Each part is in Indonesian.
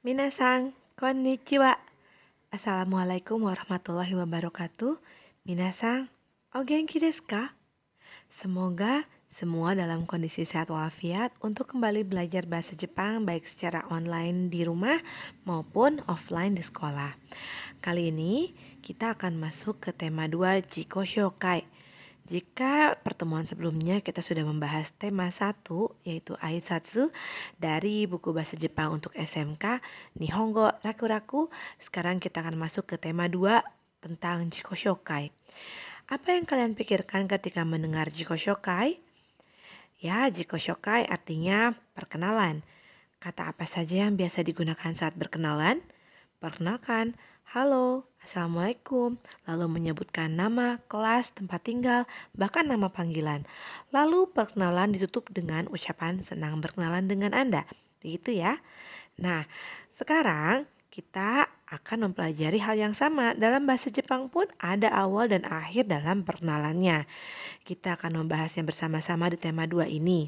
Minasan, konnichiwa. Assalamualaikum warahmatullahi wabarakatuh. Minasan, o genki desu ka? Semoga semua dalam kondisi sehat walafiat untuk kembali belajar bahasa Jepang baik secara online di rumah maupun offline di sekolah. Kali ini kita akan masuk ke tema 2 Jiko Shokai. Jika pertemuan sebelumnya kita sudah membahas tema 1 yaitu Aisatsu dari buku bahasa Jepang untuk SMK Nihongo Raku-Raku, sekarang kita akan masuk ke tema 2 tentang Jiko Shokai. Apa yang kalian pikirkan ketika mendengar Jiko Shokai? Ya, Jiko Shokai artinya perkenalan. Kata apa saja yang biasa digunakan saat berkenalan? Perkenalkan, halo, assalamualaikum, lalu menyebutkan nama, kelas, tempat tinggal, bahkan nama panggilan. Lalu perkenalan ditutup dengan ucapan senang berkenalan dengan Anda. Begitu ya. Nah, sekarang kita akan mempelajari hal yang sama. Dalam bahasa Jepang pun ada awal dan akhir dalam perkenalannya. Kita akan membahasnya bersama-sama di tema 2 ini.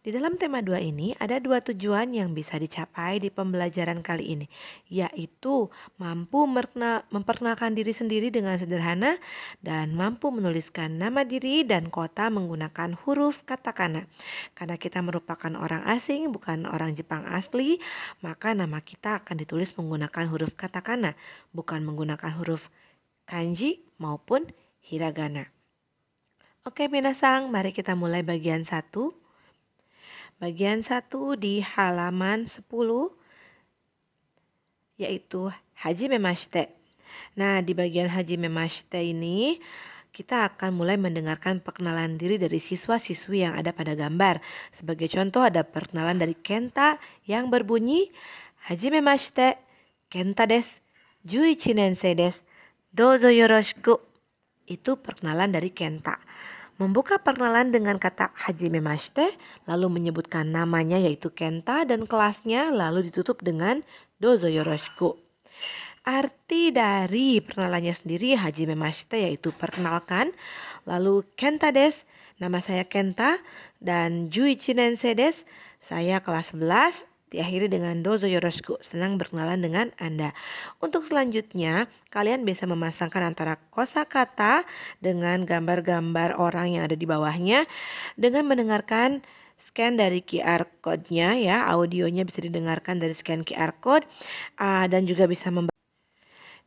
Di dalam tema 2 ini ada 2 tujuan yang bisa dicapai di pembelajaran kali ini, yaitu mampu memperkenalkan diri sendiri dengan sederhana dan mampu menuliskan nama diri dan kota menggunakan huruf katakana. Karena kita merupakan orang asing, bukan orang Jepang asli, maka nama kita akan ditulis menggunakan huruf katakana, bukan menggunakan huruf kanji maupun hiragana. Oke, minasang, mari kita mulai bagian 1. Bagian 1 di halaman 10 yaitu Hajime Mashite. Nah, di bagian Hajime Mashite ini kita akan mulai mendengarkan perkenalan diri dari siswa-siswi yang ada pada gambar. Sebagai contoh ada perkenalan dari Kenta yang berbunyi Hajime Mashite, Kenta desu, 11 nensei desu, douzo yoroshiku. Itu perkenalan dari Kenta. Membuka perkenalan dengan kata Hajime Mashite, lalu menyebutkan namanya yaitu Kenta dan kelasnya, lalu ditutup dengan Dozo Yoroshiku. Arti dari perkenalannya sendiri Hajime Mashite yaitu perkenalkan, lalu Kenta desu, nama saya Kenta, dan Juichi Nensei desu, saya kelas 11, diakhiri dengan Dozo Yoroshiku, senang berkenalan dengan Anda. Untuk selanjutnya, kalian bisa memasangkan antara kosakata dengan gambar-gambar orang yang ada di bawahnya dengan mendengarkan scan dari QR code-nya ya, audionya bisa didengarkan dari scan QR code dan juga bisa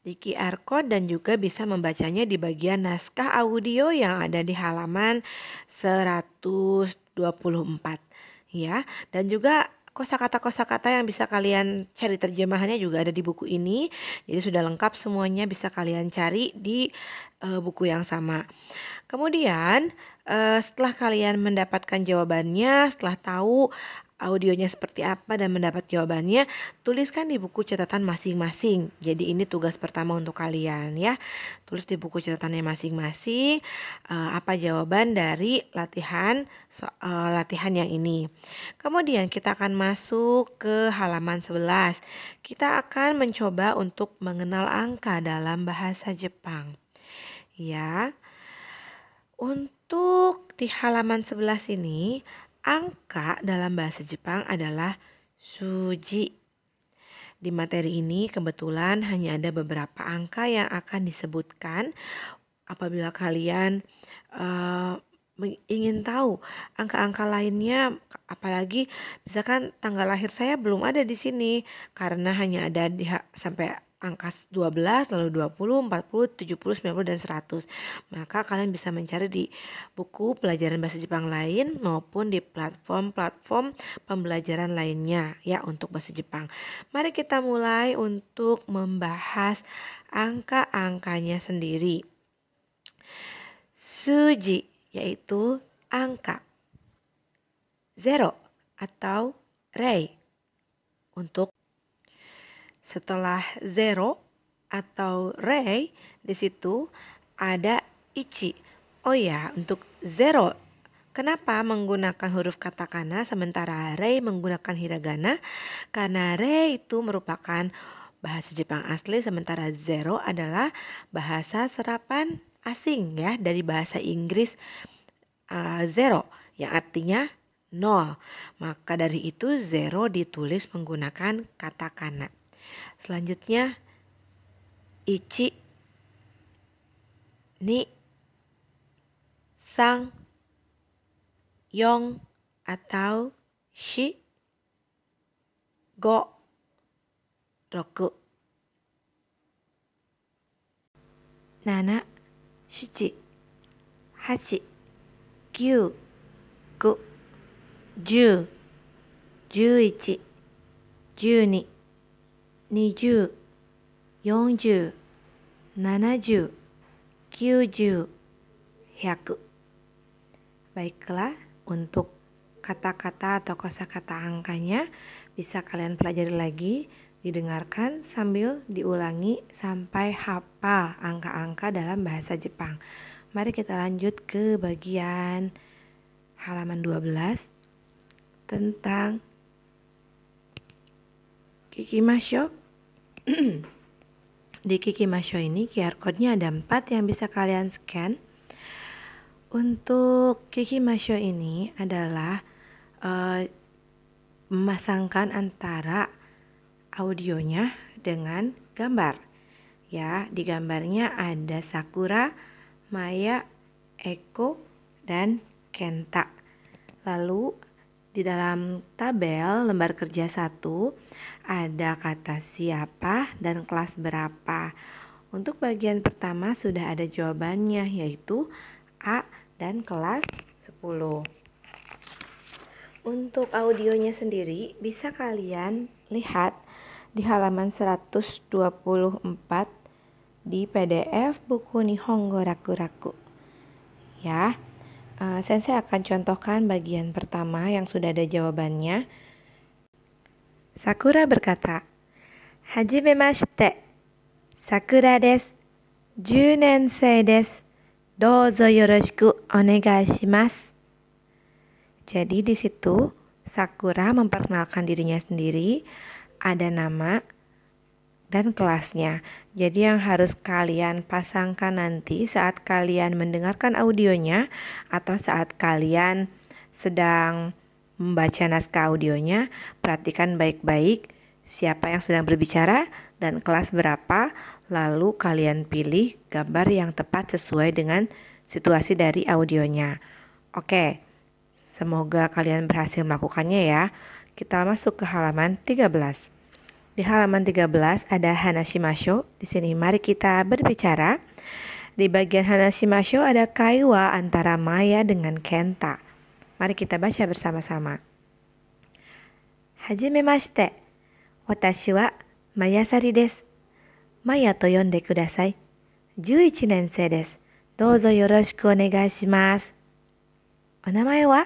di QR code dan juga bisa membacanya di bagian naskah audio yang ada di halaman 124 ya. Dan juga kosakata-kosakata yang bisa kalian cari terjemahannya juga ada di buku ini. Jadi sudah lengkap semuanya, bisa kalian cari di buku yang sama. Kemudian setelah kalian mendapatkan jawabannya, setelah tahu audionya seperti apa dan mendapat jawabannya, tuliskan di buku catatan masing-masing. Jadi ini tugas pertama untuk kalian ya. Tulis di buku catatannya masing-masing apa jawaban dari latihan yang ini. Kemudian kita akan masuk ke halaman 11. Kita akan mencoba untuk mengenal angka dalam bahasa Jepang. Ya. Untuk di halaman 11 ini, angka dalam bahasa Jepang adalah suji. Di materi ini kebetulan hanya ada beberapa angka yang akan disebutkan. Apabila kalian ingin tahu angka-angka lainnya, apalagi misalkan tanggal lahir saya belum ada di sini karena hanya ada sampai angka 12, lalu 20, 40, 70, 90, dan 100. Maka kalian bisa mencari di buku pelajaran bahasa Jepang lain maupun di platform-platform pembelajaran lainnya ya untuk bahasa Jepang. Mari kita mulai untuk membahas angka-angkanya sendiri. Suji yaitu angka. Zero atau rei. Untuk setelah zero atau rei, di situ ada ichi. Oh ya, untuk zero, kenapa menggunakan huruf katakana sementara rei menggunakan hiragana? Karena rei itu merupakan bahasa Jepang asli, sementara zero adalah bahasa serapan asing ya dari bahasa Inggris zero yang artinya 0. Maka dari itu 0 ditulis menggunakan katakana. Selanjutnya ichi, ni, sang, yong, atau shi, go, roku. 7, 7, 8, 9, 9, 10, 11, 12, 20, 40, 70, 90, 100. Baiklah, untuk kata-kata atau kosakata angkanya bisa kalian pelajari lagi, didengarkan sambil diulangi sampai hafal angka-angka dalam bahasa Jepang. Mari kita lanjut ke bagian halaman 12 tentang Kikimasho. Di Kikimasho ini QR code-nya ada 4 yang bisa kalian scan. Untuk Kikimasho ini adalah memasangkan antara audionya dengan gambar. Ya, di gambarnya ada Sakura, Maya, Eko, dan Kenta. Lalu di dalam tabel lembar kerja 1 ada kata siapa dan kelas berapa. Untuk bagian pertama sudah ada jawabannya, yaitu A dan kelas 10. Untuk audionya sendiri bisa kalian lihat di halaman 124 di PDF buku Nihongo Raku-Raku. Ya, Sensei akan contohkan bagian pertama yang sudah ada jawabannya. Sakura berkata, Hajimemashite, Sakura desu, 10 nensei desu, douzo yoroshiku onegai shimasu. Jadi di situ Sakura memperkenalkan dirinya sendiri, ada nama dan kelasnya. Jadi yang harus kalian pasangkan nanti saat kalian mendengarkan audionya atau saat kalian sedang membaca naskah audionya, perhatikan baik-baik siapa yang sedang berbicara dan kelas berapa, lalu kalian pilih gambar yang tepat sesuai dengan situasi dari audionya. Oke, semoga kalian berhasil melakukannya ya. Kita masuk ke halaman 13. Di halaman 13 ada Hanashimasho. Di sini mari kita berbicara. Di bagian Hanashimasho ada kaiwa antara Maya dengan Kenta. Mari kita baca bersama-sama. Hajimemashite. Watashi wa Mayasari desu. Maya to yonde kudasai. 11 nensei desu. Douzo yoroshiku onegai shimasu. O namae wa?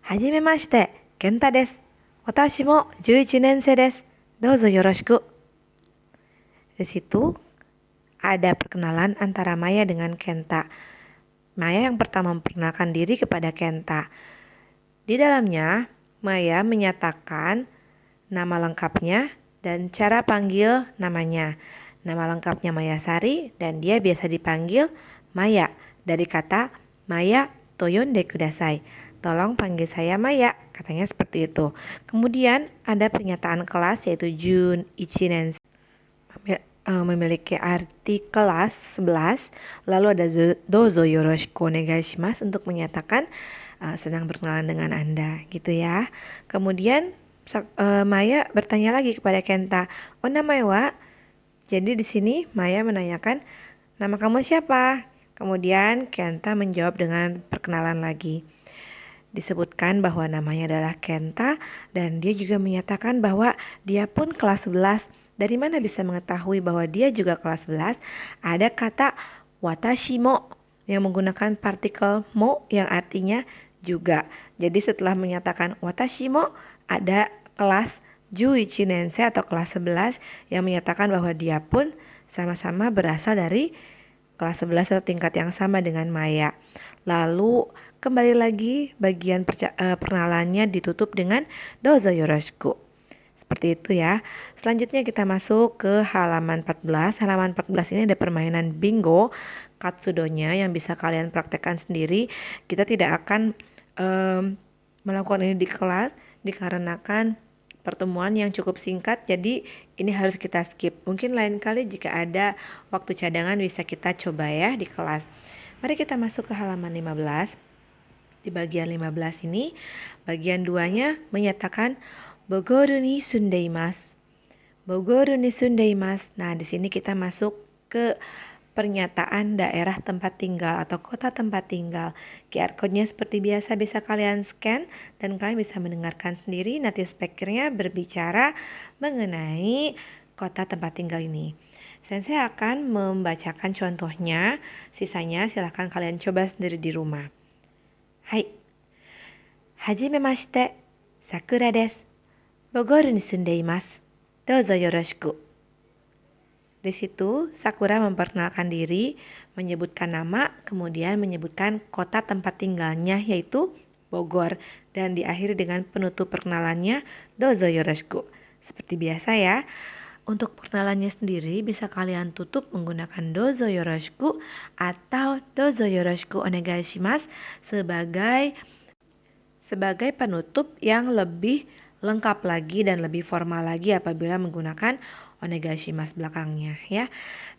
Hajimemashite, Kenta desu. Watashi mo 11 nensei desu. Douzo yoroshiku. Di situ ada perkenalan antara Maya dengan Kenta. Maya yang pertama memperkenalkan diri kepada Kenta. Di dalamnya, Maya menyatakan nama lengkapnya dan cara panggil namanya. Nama lengkapnya Mayasari dan dia biasa dipanggil Maya dari kata Maya toyonde kudasai. Tolong panggil saya Maya, katanya seperti itu. Kemudian ada pernyataan kelas yaitu Jun Ichinen memiliki arti kelas 11. Lalu ada Dozo yoroshiku onegai shimasu untuk menyatakan sedang berkenalan dengan Anda, gitu ya. Kemudian Maya bertanya lagi kepada Kenta, "O namae wa?" Jadi di sini Maya menanyakan, "Nama kamu siapa?" Kemudian Kenta menjawab dengan perkenalan lagi. Disebutkan bahwa namanya adalah Kenta dan dia juga menyatakan bahwa dia pun kelas 11. Dari mana bisa mengetahui bahwa dia juga kelas 11? Ada kata watashi mo yang menggunakan partikel mo yang artinya juga. Jadi setelah menyatakan watashi mo, ada kelas Juichi Nensei atau kelas 11 yang menyatakan bahwa dia pun sama-sama berasal dari kelas 11 atau tingkat yang sama dengan Maya. Lalu kembali lagi bagian perkenalannya ditutup dengan dozo yoroshiku. Seperti itu ya. Selanjutnya kita masuk ke halaman 14. Halaman 14 ini ada permainan bingo katsudonya yang bisa kalian praktekkan sendiri. Kita tidak akan melakukan ini di kelas dikarenakan pertemuan yang cukup singkat, jadi ini harus kita skip. Mungkin lain kali jika ada waktu cadangan bisa kita coba ya di kelas. Mari kita masuk ke halaman 15. Di bagian 15 ini, bagian 2-nya menyatakan Bogoru ni sundeimasu. Bogoru ni sundeimasu. Nah, di sini kita masuk ke pernyataan daerah tempat tinggal atau kota tempat tinggal. QR code-nya seperti biasa bisa kalian scan dan kalian bisa mendengarkan sendiri native speaker-nya berbicara mengenai kota tempat tinggal ini. Sensei akan membacakan contohnya, sisanya silahkan kalian coba sendiri di rumah. Hai. Hajimemashite, Sakura desu. Bogoru ni sundeimasu. Douzo yoroshiku. Di situ, Sakura memperkenalkan diri, menyebutkan nama, kemudian menyebutkan kota tempat tinggalnya, yaitu Bogor. Dan diakhiri dengan penutup perkenalannya, Dozo yoroshiku. Seperti biasa ya, untuk perkenalannya sendiri bisa kalian tutup menggunakan Dozo yoroshiku atau Dozo yoroshiku onegai shimasu sebagai penutup yang lebih lengkap lagi dan lebih formal lagi apabila menggunakan onegaishimasu belakangnya ya.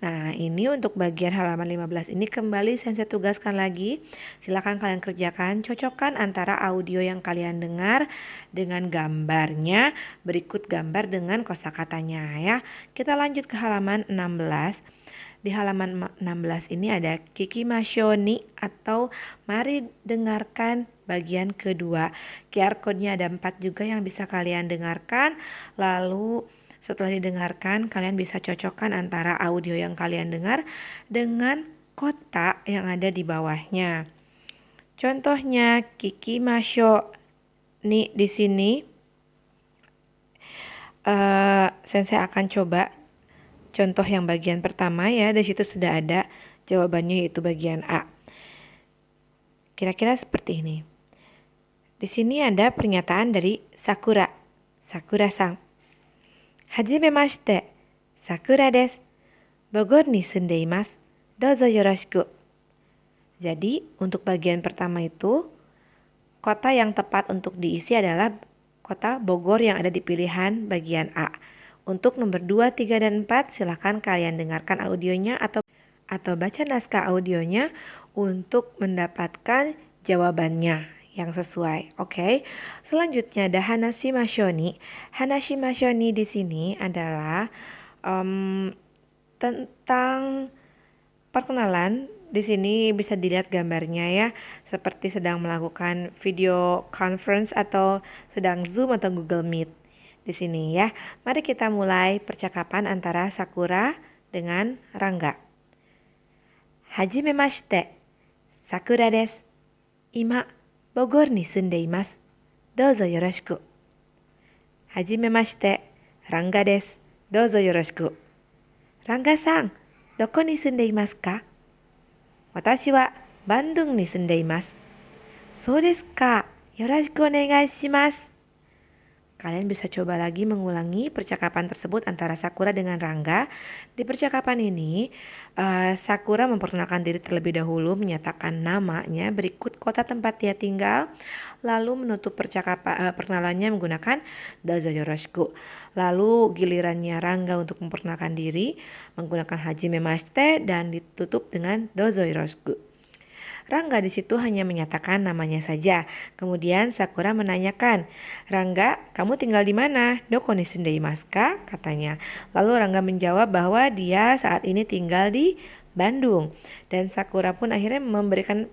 Nah, ini untuk bagian halaman 15 ini kembali saya tugaskan lagi. Silakan kalian kerjakan, cocokkan antara audio yang kalian dengar dengan gambarnya, berikut gambar dengan kosakatanya ya. Kita lanjut ke halaman 16. Di halaman 16 ini ada Kikimashou ni atau mari dengarkan bagian kedua. QR code-nya ada 4 juga yang bisa kalian dengarkan. Lalu setelah didengarkan, kalian bisa cocokkan antara audio yang kalian dengar dengan kota yang ada di bawahnya. Contohnya Kikimashou ni di sini. Sensei akan coba contoh yang bagian pertama ya, di situ sudah ada jawabannya yaitu bagian A. Kira-kira seperti ini. Di sini ada pernyataan dari Sakura. Sakura-san. Hajimemashite. Sakura desu. Bogor ni sundeimasu. Douzo yoroshiku. Jadi, untuk bagian pertama itu, kota yang tepat untuk diisi adalah kota Bogor yang ada di pilihan bagian A. Untuk nomor 2, 3, dan 4, silahkan kalian dengarkan audionya atau baca naskah audionya untuk mendapatkan jawabannya yang sesuai. Oke. Selanjutnya ada Hanashimashou ni. Hanashimashou ni di sini adalah tentang perkenalan. Di sini bisa dilihat gambarnya ya, seperti sedang melakukan video conference atau sedang Zoom atau Google Meet. Di sini ya. Mari kita mulai percakapan antara Sakura dengan Rangga. Hajimemashite. Sakura desu. Ima, Bogor ni sundeimasu. Douzo yoroshiku. Hajimemashite. Rangga desu. Douzo yoroshiku. Rangga-san, doko ni sundeimasu ka? Watashi wa Bandung ni sundeimasu. Sou desu ka? Yoroshiku onegai shimasu. Kalian bisa coba lagi mengulangi percakapan tersebut antara Sakura dengan Rangga. Di percakapan ini, Sakura memperkenalkan diri terlebih dahulu, menyatakan namanya, berikut kota tempat dia tinggal, lalu menutup perkenalannya menggunakan Douzo yoroshiku. Lalu gilirannya Rangga untuk memperkenalkan diri, menggunakan hajimemashite dan ditutup dengan Douzo yoroshiku. Rangga di situ hanya menyatakan namanya saja. Kemudian Sakura menanyakan, Rangga, kamu tinggal di mana? Doko ni sundeimasu ka? Katanya. Lalu Rangga menjawab bahwa dia saat ini tinggal di Bandung. Dan Sakura pun akhirnya memberikan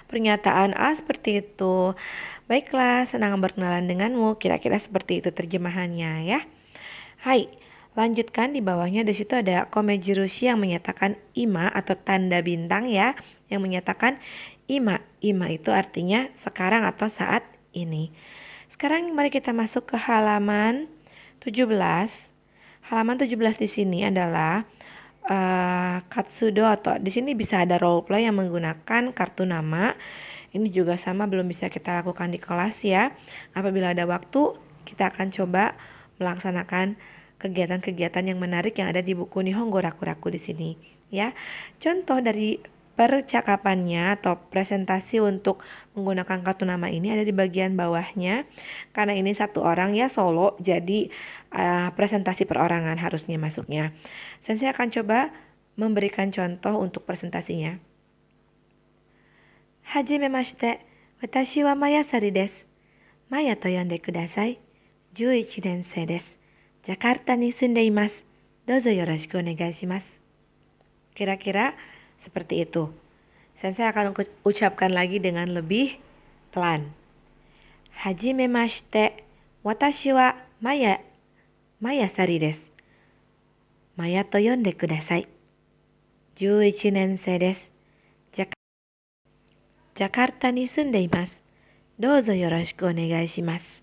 pernyataan seperti itu. Baiklah, senang berkenalan denganmu. Kira-kira seperti itu terjemahannya ya. Hai. Lanjutkan di bawahnya, di situ ada komejirushi yang menyatakan ima atau tanda bintang ya, yang menyatakan ima. Ima itu artinya sekarang atau saat ini. Sekarang mari kita masuk ke halaman 17. Halaman 17 di sini adalah katsudo atau di sini bisa ada role play yang menggunakan kartu nama. Ini juga sama, belum bisa kita lakukan di kelas ya. Apabila ada waktu, kita akan coba melaksanakan kegiatan-kegiatan yang menarik yang ada di buku Nihongo Raku-Raku di sini ya. Contoh dari percakapannya atau presentasi untuk menggunakan kartu nama ini ada di bagian bawahnya. Karena ini satu orang ya solo, jadi presentasi perorangan harusnya masuknya. Sensei akan coba memberikan contoh untuk presentasinya. Hajimemashite, watashi wa Mayasari desu. Maya to yonde kudasai. 11年生です。ジャカルタに住んでいます。どうぞよろしくお願いします。Kira-kira seperti itu. Sensei akan ucapkan lagi dengan lebih pelan. Hajimemashite, watashi wa Mayasari desu. Maya to yonde kudasai. 11年生です。ジャカルタに住んでいます。どうぞよろしくお願いします。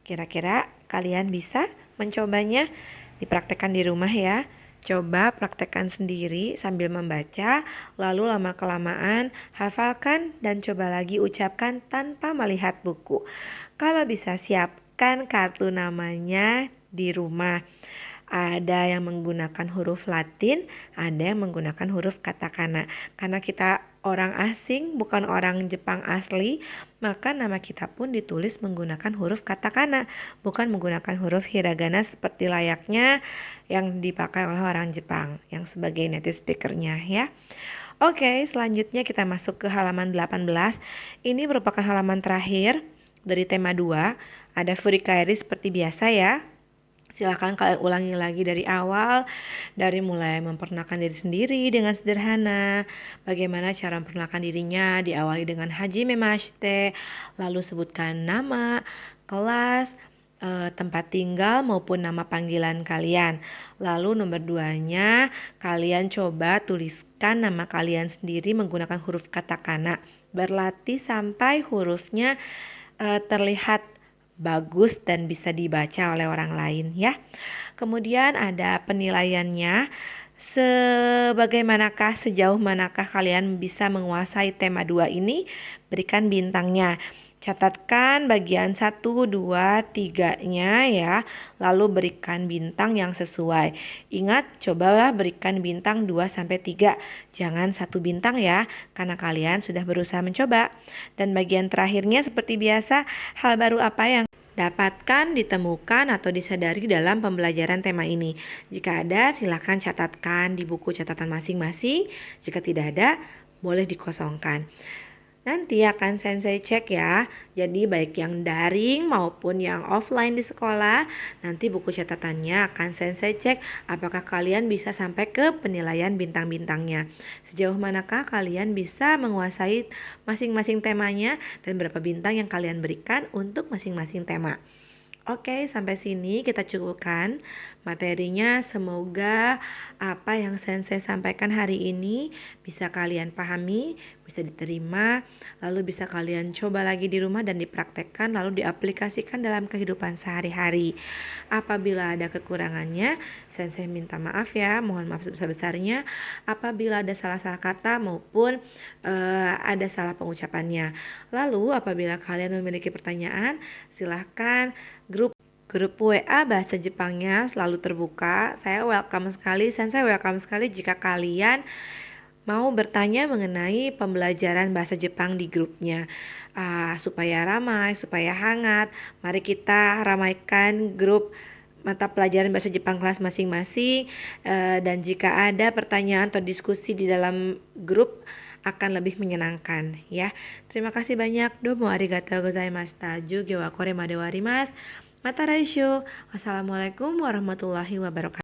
Kira-kira kalian bisa mencobanya? Dipraktekkan di rumah ya. Coba praktekkan sendiri sambil membaca, lalu lama-kelamaan hafalkan dan coba lagi ucapkan tanpa melihat buku. Kalau bisa siapkan kartu namanya di rumah. Ada yang menggunakan huruf Latin, ada yang menggunakan huruf katakana. Karena kita orang asing, bukan orang Jepang asli, maka nama kita pun ditulis menggunakan huruf katakana, bukan menggunakan huruf hiragana seperti layaknya yang dipakai oleh orang Jepang, yang sebagai native speaker-nya ya. Oke, selanjutnya kita masuk ke halaman 18. Ini merupakan halaman terakhir dari tema 2. Ada furikaeri seperti biasa ya. Silakan kalian ulangi lagi dari awal, dari mulai memperkenalkan diri sendiri dengan sederhana, bagaimana cara memperkenalkan dirinya, diawali dengan hajimemashite, lalu sebutkan nama, kelas, tempat tinggal maupun nama panggilan kalian. Lalu nomor 2-nya, kalian coba tuliskan nama kalian sendiri menggunakan huruf katakana. Berlatih sampai hurufnya terlihat bagus dan bisa dibaca oleh orang lain ya. Kemudian ada penilaiannya. Sejauh manakah kalian bisa menguasai tema 2 ini? Berikan bintangnya. Catatkan bagian 1, 2, 3-nya ya. Lalu berikan bintang yang sesuai. Ingat, cobalah berikan bintang 2-3. Jangan 1 bintang ya, karena kalian sudah berusaha mencoba. Dan bagian terakhirnya seperti biasa, hal baru apa yang dapatkan, ditemukan, atau disadari dalam pembelajaran tema ini. Jika ada, silakan catatkan di buku catatan masing-masing. Jika tidak ada, boleh dikosongkan. Nanti akan sensei cek ya. Jadi baik yang daring maupun yang offline di sekolah, nanti buku catatannya akan sensei cek apakah kalian bisa sampai ke penilaian bintang-bintangnya. Sejauh manakah kalian bisa menguasai masing-masing temanya dan berapa bintang yang kalian berikan untuk masing-masing tema. Oke, sampai sini kita cukupkan materinya. Semoga apa yang sensei sampaikan hari ini bisa kalian pahami, bisa diterima, lalu bisa kalian coba lagi di rumah dan dipraktekkan, lalu diaplikasikan dalam kehidupan sehari-hari. Apabila ada kekurangannya, sensei minta maaf ya, mohon maaf sebesar-besarnya apabila ada salah-salah kata maupun ada salah pengucapannya. Lalu apabila kalian memiliki pertanyaan, silahkan grup WA bahasa Jepangnya selalu terbuka. Saya welcome sekali, sensei welcome sekali jika kalian mau bertanya mengenai pembelajaran bahasa Jepang di grupnya. Supaya ramai, supaya hangat, mari kita ramaikan grup mata pelajaran bahasa Jepang kelas masing-masing. Dan jika ada pertanyaan atau diskusi di dalam grup, akan lebih menyenangkan ya. Terima kasih banyak. Domo arigatou gozaimashita. Jugyo wa kore made warimasu. Mata raisho. Wassalamualaikum warahmatullahi wabarakatuh.